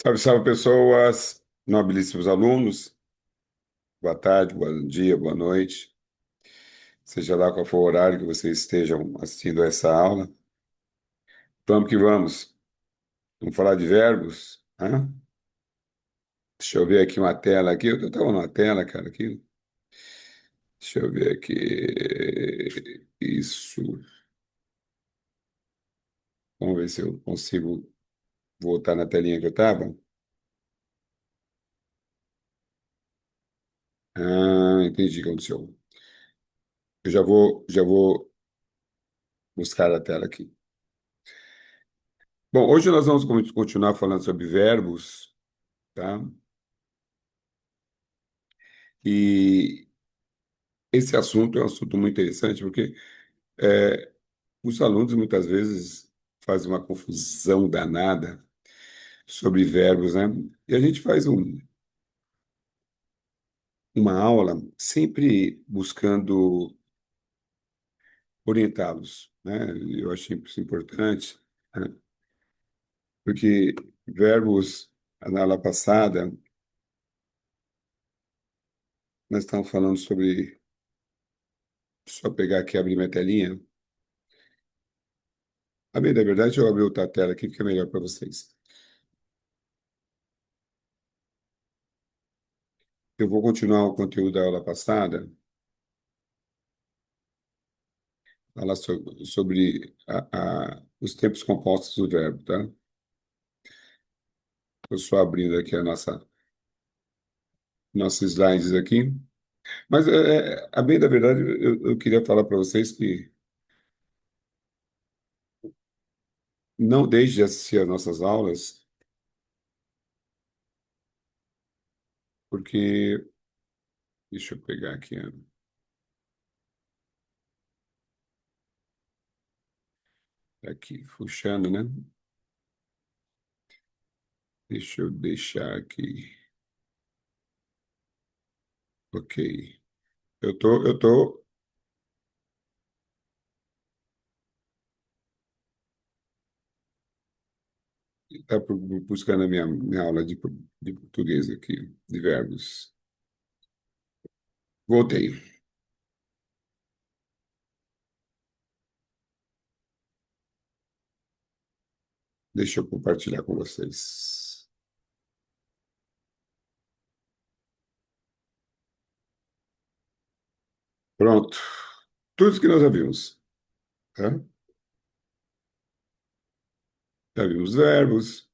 Salve, salve, pessoas, nobilíssimos alunos. Boa tarde, bom dia, boa noite. Seja lá qual for o horário que vocês estejam assistindo a essa aula. Vamos que vamos. Vamos falar de verbos, né? Deixa eu ver aqui uma tela aqui. Eu estava numa tela, cara, aqui. Deixa eu ver aqui. Isso. Vamos ver se eu consigo voltar na telinha que eu estava. Ah, entendi o que aconteceu. Eu já vou buscar a tela aqui. Bom, hoje nós vamos continuar falando sobre verbos, tá? E esse assunto é um assunto muito interessante, porque é, os alunos muitas vezes fazem uma confusão danada sobre verbos, né? E a gente faz uma aula sempre buscando orientá-los, né? Eu achei isso importante, né? Porque verbos, na aula passada, nós estamos falando sobre. Só pegar aqui e abrir minha telinha. A bem da verdade, eu abri outra tela aqui, fica melhor para vocês. Eu vou continuar o conteúdo da aula passada, falar sobre os tempos compostos do verbo, tá? Estou só abrindo aqui a nossos slides aqui. Mas, a bem da verdade, eu queria falar para vocês que não deixe de assistir às nossas aulas, porque, deixa eu pegar aqui, aqui, puxando, né? Deixa eu deixar aqui. Ok. Eu tô buscando a minha aula de português aqui, de verbos. Voltei. Deixa eu compartilhar com vocês. Pronto. Tudo isso que nós já vimos, tá? Já vimos verbos,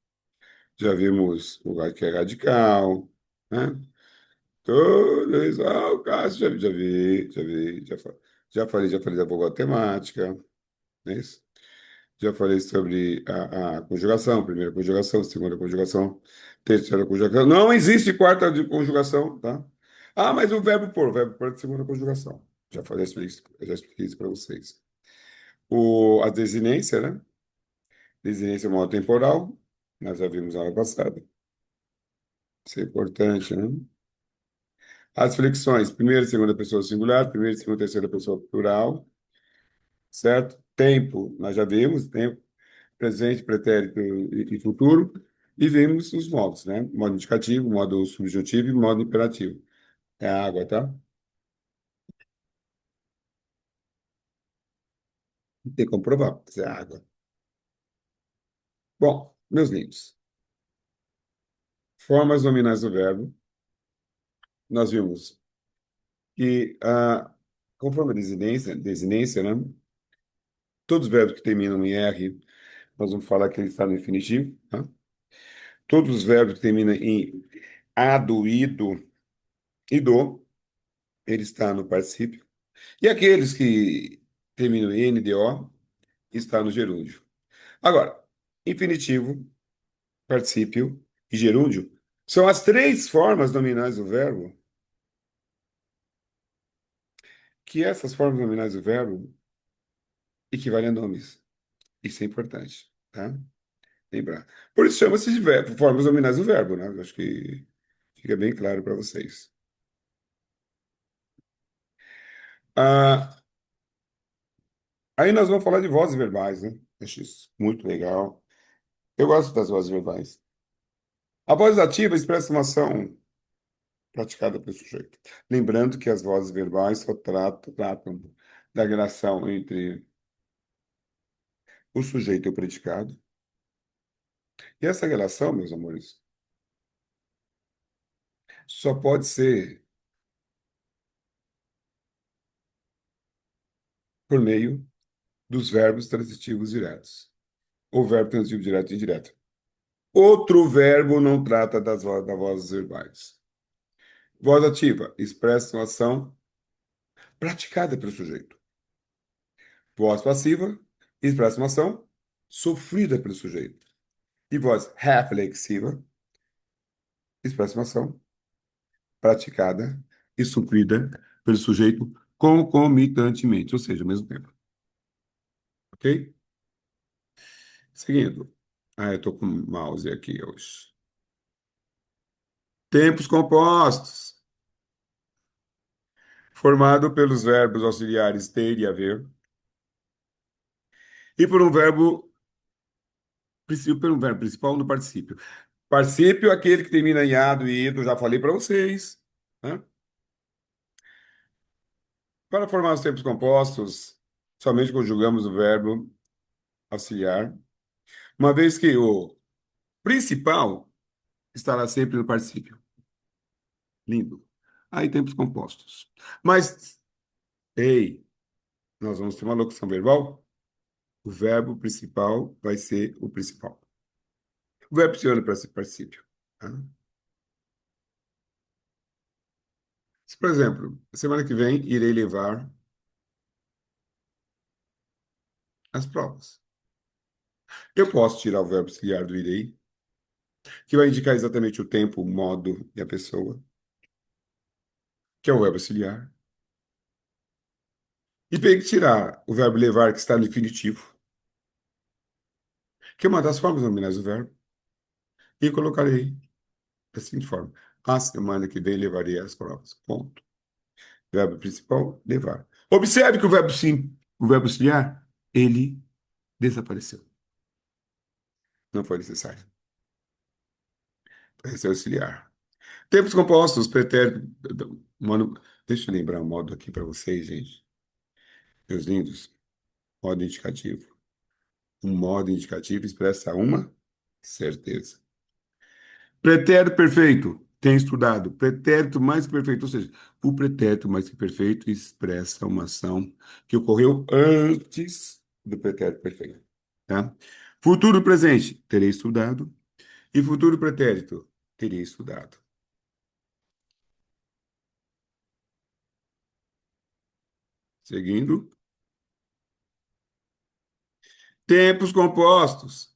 já vimos o que é radical, né? Tudo isso. Ah, o Cássio, já vi, já falei da vogal temática, não é isso? Já falei sobre a conjugação, primeira conjugação, segunda conjugação, terceira conjugação. Não existe quarta de conjugação, tá? Ah, mas o verbo por é de segunda conjugação. Já expliquei isso para vocês. A desinência, né? Desinência é modo temporal, nós já vimos na aula passada. Isso é importante, né? As flexões, primeira e segunda pessoa singular, primeira e segunda e terceira pessoa plural, certo? Tempo, nós já vimos, tempo, presente, pretérito e futuro, e vimos os modos, né? Modo indicativo, modo subjuntivo e modo imperativo. É a água, tá? Não tem como provar, porque é água. Bom, meus lindos, formas nominais do verbo, nós vimos que, conforme a desinência, né? Todos os verbos que terminam em R, nós vamos falar que ele está no infinitivo, tá? Todos os verbos que terminam em ado, ido e do, ele está no particípio. E aqueles que terminam em NDO, está no gerúndio. Agora, infinitivo, particípio e gerúndio são as três formas nominais do verbo, que essas formas nominais do verbo equivalem a nomes. Isso é importante, tá? Lembrar. Por isso chama-se de verbo, formas nominais do verbo, né? Eu acho que fica bem claro para vocês. Ah, aí nós vamos falar de vozes verbais, né? Acho isso muito legal. Eu gosto das vozes verbais. A voz ativa expressa uma ação praticada pelo sujeito. Lembrando que as vozes verbais só tratam da relação entre o sujeito e o predicado. E essa relação, meus amores, só pode ser por meio dos verbos transitivos diretos, ou verbo transitivo direto e indireto. Outro verbo não trata das vozes verbais. Voz ativa expressa uma ação praticada pelo sujeito. Voz passiva expressa uma ação sofrida pelo sujeito. E voz reflexiva expressa uma ação praticada e sofrida pelo sujeito concomitantemente, ou seja, ao mesmo tempo. Ok? Seguindo. Ah, eu estou com o mouse aqui hoje. Tempos compostos, formado pelos verbos auxiliares ter e haver, e por um verbo principal no particípio. Particípio é aquele que termina em ado e ido, já falei para vocês. Né? Para formar os tempos compostos, somente conjugamos o verbo auxiliar, uma vez que o principal estará sempre no particípio. Lindo. Aí tempos compostos. Mas, ei, nós vamos ter uma locução verbal? O verbo principal vai ser o principal. O verbo se para ser particípio. Tá? Se, por exemplo, semana que vem irei levar as provas. Eu posso tirar o verbo auxiliar do irei, que vai indicar exatamente o tempo, o modo e a pessoa, que é o verbo auxiliar. E tenho que tirar o verbo levar, que está no infinitivo, que é uma das formas nominais do verbo, e colocarei da seguinte forma: a semana que vem levarei as provas. Ponto. Verbo principal, levar. Observe que o verbo sim, o verbo auxiliar, ele desapareceu. Não foi necessário. Esse é auxiliar. Tempos compostos, pretérito. Mano, deixa eu lembrar o modo aqui para vocês, gente. Meus lindos. Modo indicativo. Um modo indicativo expressa uma certeza. Pretérito perfeito. Tem estudado. Pretérito mais que perfeito. Ou seja, o pretérito mais que perfeito expressa uma ação que ocorreu antes do pretérito perfeito. Tá? Futuro presente. Terei estudado. E futuro pretérito. Teria estudado. Seguindo. Tempos compostos.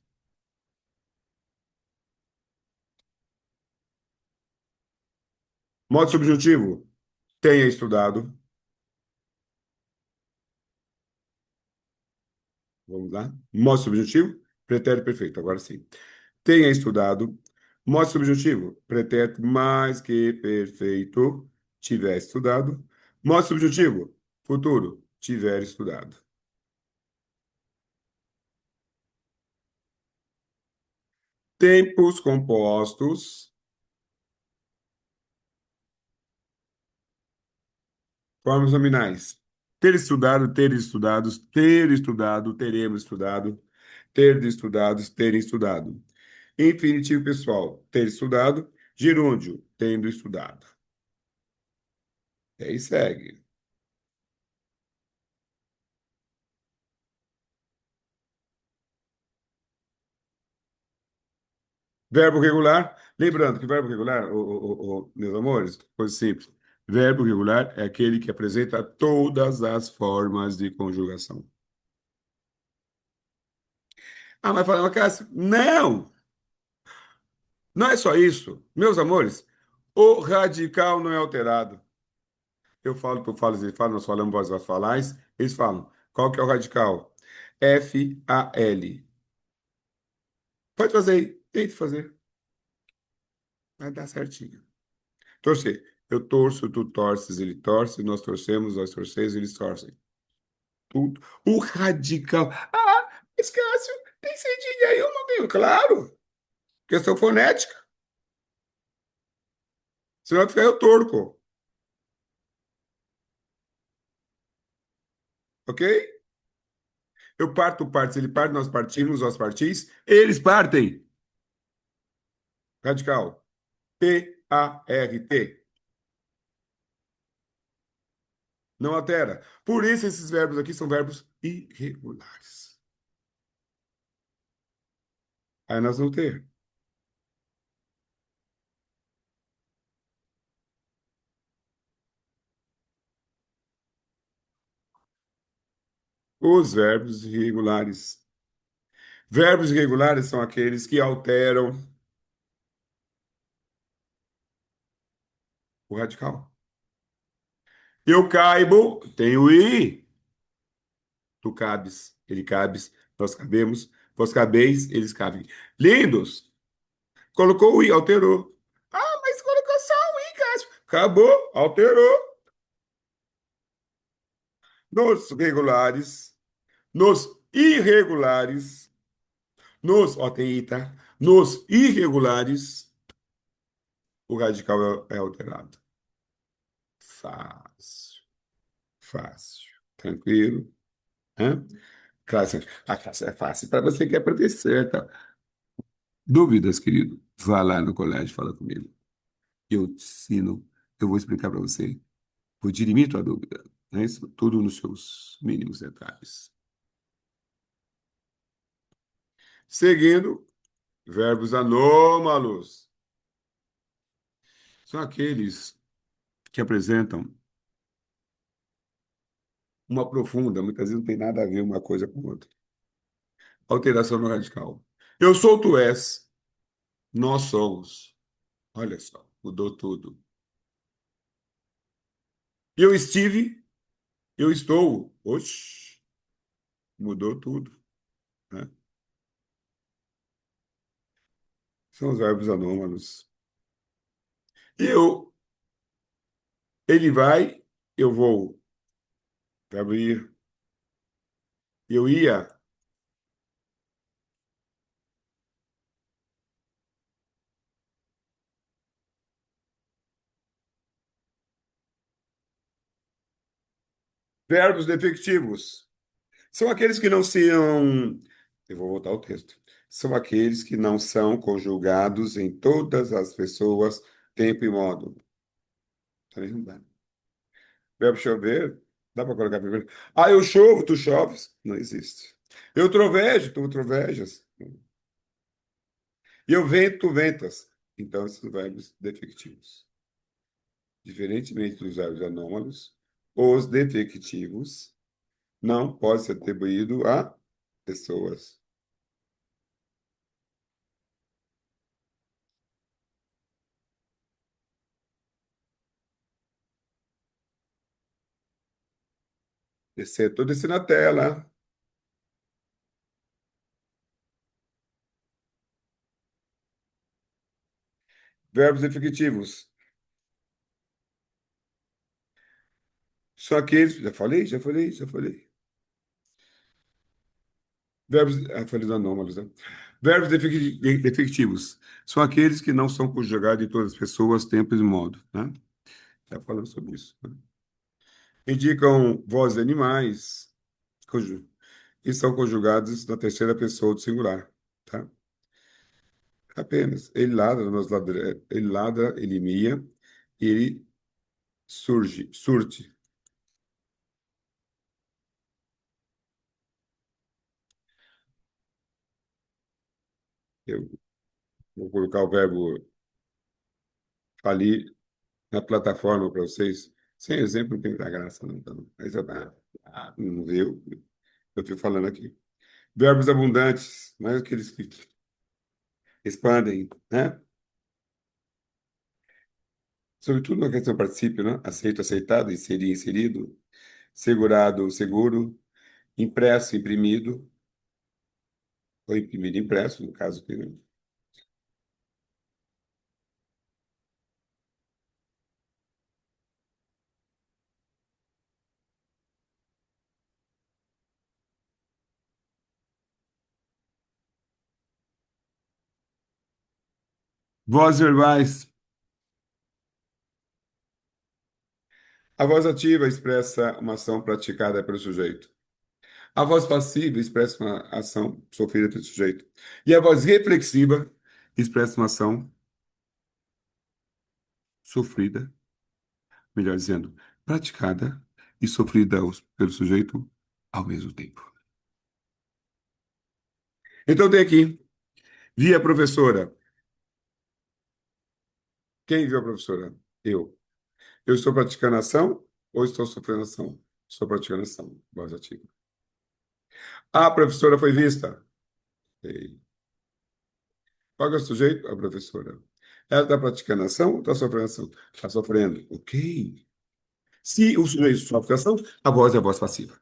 Modo subjuntivo. Tenha estudado. Vamos lá. Modo subjuntivo. Pretérito perfeito. Agora sim. Tenha estudado. Modo subjuntivo. Pretérito mais que perfeito. Tiver estudado. Modo subjuntivo. Futuro. Tiver estudado. Tempos compostos. Formas nominais. Ter estudado, ter estudados, ter estudado, teremos estudado, ter estudados, terem estudado. Infinitivo pessoal, ter estudado. Gerúndio, tendo estudado. E aí segue. Verbo regular. Lembrando que verbo regular, meus amores, coisa simples. Verbo regular é aquele que apresenta todas as formas de conjugação. Ah, mas fala, Cássio, não! Não é só isso. Meus amores, o radical não é alterado. Eu falo, eles falam, nós falamos vozes falais, eles falam, qual que é o radical? F-A-L. Pode fazer aí, tente fazer. Vai dar certinho. Torcer. Eu torço, tu torces, ele torce, nós torcemos, nós torcemos, eles torcem. Tudo. O radical. Ah, Escácio, tem cedilha aí, eu não tenho. Claro. Questão fonética. Senão vai ficar eu torco, ok? Eu parto, tu partes, ele parte, nós partimos, nós partis, eles partem. Radical. P-A-R-T. Não altera. Por isso esses verbos aqui são verbos irregulares. Aí nós vamos ter os verbos irregulares. Verbos irregulares são aqueles que alteram o radical. Eu caibo, tenho i. Tu cabes, ele cabes, nós cabemos, vós cabeis, eles cabem. Lindos! Colocou o i, alterou. Ah, mas colocou só o i, Cássio. Acabou, alterou. Nos regulares, nos irregulares, nos, ó, tem i, tá? Nos irregulares, o radical é alterado. Fácil, fácil. Tranquilo, né? Classe, a classe é fácil para você que é professor, tá? Dúvidas, querido? Vá lá no colégio, fala comigo. Eu te ensino, eu vou explicar para você. Vou dirimir tua dúvida, né? Isso tudo nos seus mínimos detalhes. Seguindo, verbos anômalos. São aqueles que apresentam uma profunda, muitas vezes não tem nada a ver uma coisa com outra. Alteração no radical. Eu sou, tu és, nós somos. Olha só, mudou tudo. Eu estive, eu estou. Oxi, mudou tudo, né? São os verbos anômalos. Eu, ele vai, eu vou. Verbo ir. Eu ia. Verbos defectivos. São aqueles que não são. Eu vou voltar ao texto. São aqueles que não são conjugados em todas as pessoas, tempo e modo. Também não dá. Verbo chover, dá para colocar primeiro. Ah, eu chovo, tu choves. Não existe. Eu trovejo, tu trovejas. E eu vento, tu ventas. Então, esses são verbos defectivos. Diferentemente dos verbos anômalos, os defectivos não podem ser atribuídos a pessoas. Descer tudo isso na tela. Verbos definitivos. São aqueles. Já falei, já falei, já falei. Verbos. Ah, falei dos anômalos, né? Verbos definitivos. São aqueles que não são conjugados em todas as pessoas, tempos e modo, né? Já falando sobre isso, né? Indicam vozes de animais e são conjugados na terceira pessoa do singular, tá? Apenas. Ele ladra, nós ladra, ele ladra, ele mia, ele surge, surte. Eu vou colocar o verbo ali na plataforma para vocês. Sem exemplo, não tem muita graça, não. Então, mas não viu? Eu estou falando aqui. Verbos abundantes, mais aqueles que expandem, né? Sobretudo na questão do particípio, né? Aceito, aceitado, inserir, inserido, segurado, seguro, impresso, imprimido, ou imprimido, impresso, no caso aqui, né? Vozes verbais. A voz ativa expressa uma ação praticada pelo sujeito. A voz passiva expressa uma ação sofrida pelo sujeito. E a voz reflexiva expressa uma ação sofrida, melhor dizendo, praticada e sofrida pelo sujeito ao mesmo tempo. Então tem aqui, vi a professora. Quem viu a professora? Eu. Eu estou praticando ação ou estou sofrendo ação? Estou praticando ação, voz ativa. A professora foi vista. Ei. Qual é o sujeito? A professora. Ela está praticando ação ou está sofrendo ação? Está sofrendo. Ok. Se o sujeito sofre ação, a voz é a voz passiva.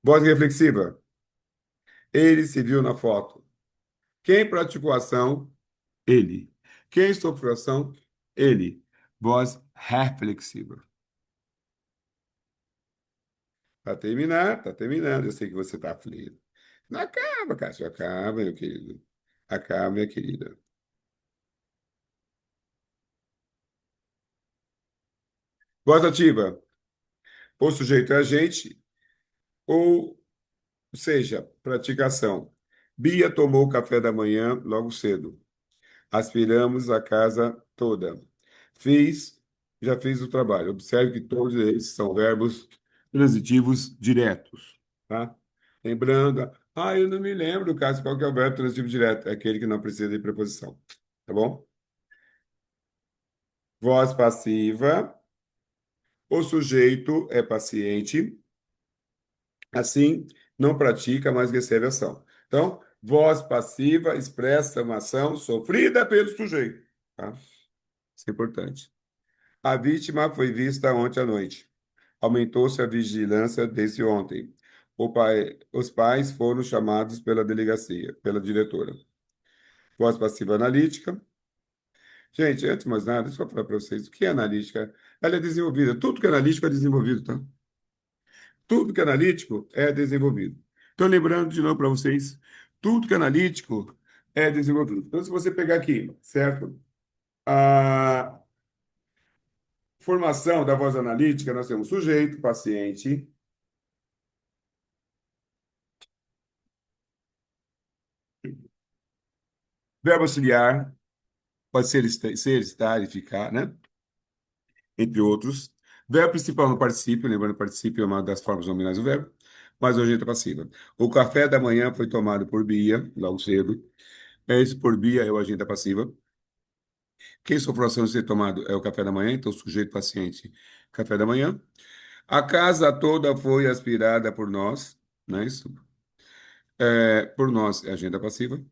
Voz reflexiva. Ele se viu na foto. Quem praticou ação? Ele. Quem sofreu ação? Ele. Voz reflexiva. Para terminar, está terminando. Eu sei que você está aflito. Não acaba, Cássio. Acaba, meu querido. Acaba, minha querida. Voz ativa. O sujeito é a gente, ou seja, praticação. Bia tomou o café da manhã logo cedo. Aspiramos a casa toda. Fiz, já fiz o trabalho. Observe que todos eles são verbos transitivos diretos, tá? Lembrando, eu não me lembro, Cássio, qual que é o verbo transitivo direto? É aquele que não precisa de preposição, tá bom? Voz passiva, o sujeito é paciente, assim, não pratica, mas recebe ação. Então, voz passiva expressa uma ação sofrida pelo sujeito, tá? Isso é importante. A vítima foi vista ontem à noite. Aumentou-se a vigilância desde ontem. Os pais foram chamados pela delegacia, pela diretora. Voz passiva analítica. Gente, antes de mais nada, deixa eu falar para vocês o que é analítica. Ela é desenvolvida. Tudo que é analítico é desenvolvido, tá? Tudo que é analítico é desenvolvido. Então, lembrando de novo para vocês, tudo que é analítico é desenvolvido. Então, se você pegar aqui, certo? A formação da voz analítica, nós temos sujeito, paciente, verbo auxiliar, pode ser, estar e ficar, né? Entre outros. Verbo principal no particípio, lembrando, particípio é uma das formas nominais do verbo, mas hoje é passiva. O café da manhã foi tomado por Bia, logo cedo. Esse por Bia é o agente passiva. Quem sofreu ação de ser tomado é o café da manhã, então sujeito paciente, café da manhã. A casa toda foi aspirada por nós, não é isso? Por nós é agenda passiva.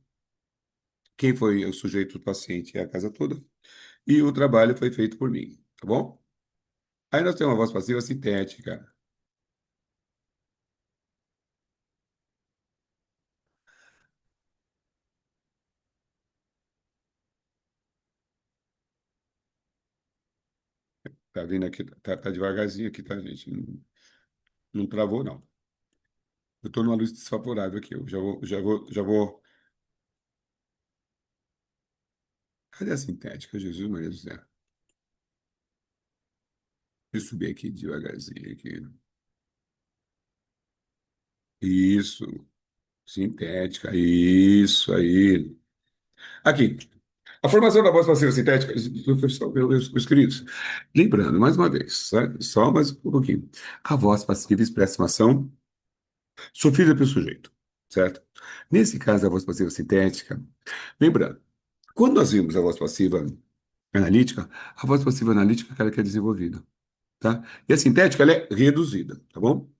Quem foi o sujeito paciente é a casa toda. E o trabalho foi feito por mim, tá bom? Aí nós temos uma voz passiva sintética. Tá vindo aqui, tá devagarzinho aqui, tá, gente? Não, não travou, não. Eu estou numa luz desfavorável aqui. Eu já vou. Cadê a sintética? Jesus Maria do céu. Deixa eu subir aqui devagarzinho aqui. Isso, sintética, isso aí. Aqui, a formação da voz passiva sintética, meus queridos, lembrando, mais uma vez, certo? Só mais um pouquinho. A voz passiva expressa uma ação sofrida pelo sujeito, certo? Nesse caso, a voz passiva sintética, lembrando, quando nós vimos a voz passiva analítica, a voz passiva analítica é aquela que é desenvolvida, tá? E a sintética, ela é reduzida, tá bom?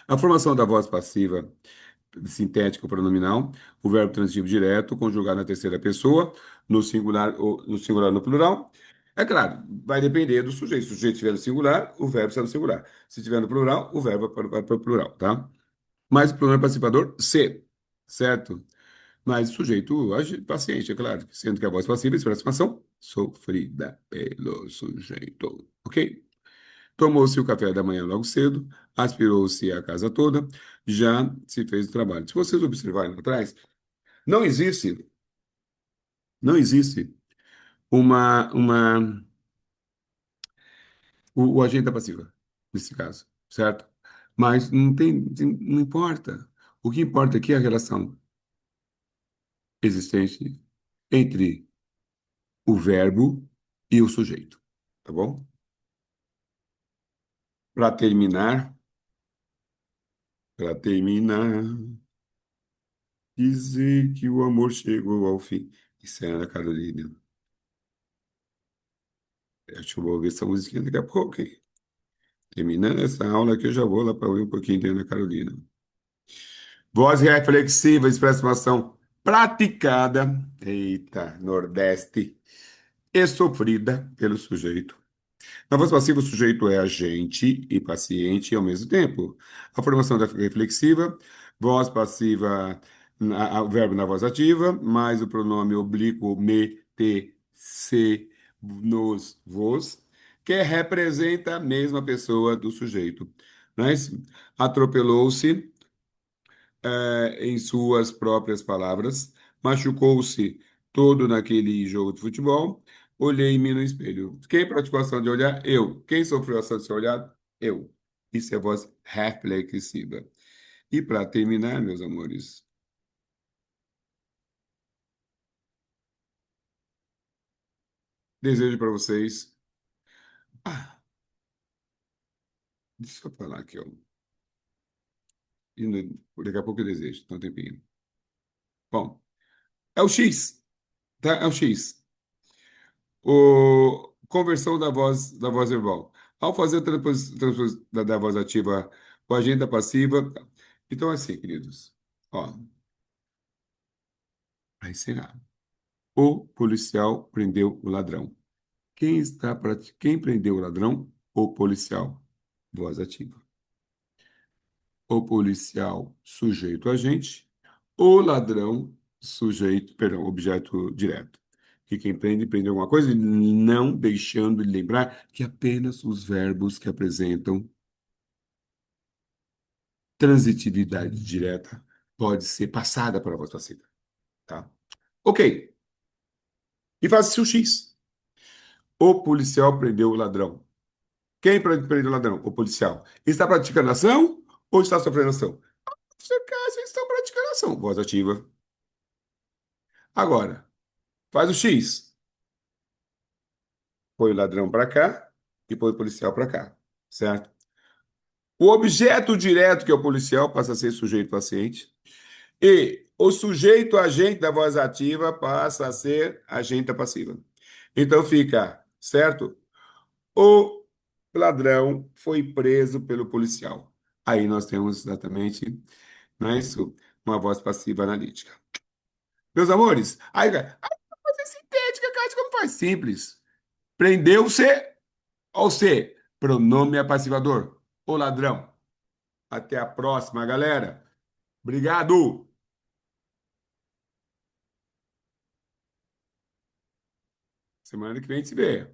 A formação da voz passiva sintética ou pronominal, o verbo transitivo direto, conjugado na terceira pessoa, no singular ou no plural. É claro, vai depender do sujeito. Se o sujeito estiver no singular, o verbo está no singular. Se estiver no plural, o verbo vai para o plural, tá? Mas o pronome participador, se, certo? Mas o sujeito, paciente, é claro, sendo que a voz passiva expressa uma ação sofrida pelo sujeito, ok? Tomou-se o café da manhã logo cedo, aspirou-se a casa toda, já se fez o trabalho. Se vocês observarem lá atrás, não existe, não existe uma o agente da passiva, nesse caso, certo? Mas não importa. O que importa aqui é a relação existente entre o verbo e o sujeito, tá bom? Para terminar, dizer que o amor chegou ao fim. Isso é Ana Carolina. Acho que eu vou ouvir essa musiquinha daqui a pouco, hein? Terminando essa aula aqui, eu já vou lá para ouvir um pouquinho de Ana Carolina. Voz reflexiva, expressão praticada, eita, Nordeste, e sofrida pelo sujeito. Na voz passiva, o sujeito é agente e paciente ao mesmo tempo. A formação da reflexiva, voz passiva, o verbo na voz ativa, mais o pronome oblíquo me, te, se, nos, vos, que representa a mesma pessoa do sujeito. Não é isso? Atropelou-se, em suas próprias palavras, machucou-se todo naquele jogo de futebol, olhei-me no espelho. Quem praticou a ação de olhar? Eu. Quem sofreu a ação de ser olhado? Eu. Isso é voz reflexiva. E para terminar, meus amores, desejo para vocês. Ah, deixa eu falar aqui, ó. Daqui a pouco eu desejo, então um tempinho. Bom, é o X, tá? É o X. Conversão da voz verbal. Ao fazer a transpos da voz ativa com a agenda passiva. Então, assim, queridos, ó, para encerrar. O policial prendeu o ladrão. Quem prendeu o ladrão? O policial. Voz ativa. O policial, sujeito agente. O ladrão, sujeito, perdão, objeto direto. Que quem prende, prende alguma coisa, não deixando de lembrar que apenas os verbos que apresentam transitividade direta pode ser passada para a voz passiva, tá? Ok. E faz-se o X. O policial prendeu o ladrão. Quem prendeu o ladrão? O policial. Está praticando ação ou está sofrendo ação? No caso, eles estão praticando ação. Voz ativa. Agora, faz o X. Põe o ladrão para cá e põe o policial para cá, certo? O objeto direto, que é o policial, passa a ser sujeito paciente. E o sujeito agente da voz ativa passa a ser agente passiva. Então fica, certo? O ladrão foi preso pelo policial. Aí nós temos exatamente, não é isso? Uma voz passiva analítica. Meus amores, aí, voz sintética, Cássio, como faz? Simples. Prendeu-se ou se, pronome apassivador. O ladrão. Até a próxima, galera. Obrigado. Semana que vem a gente se vê.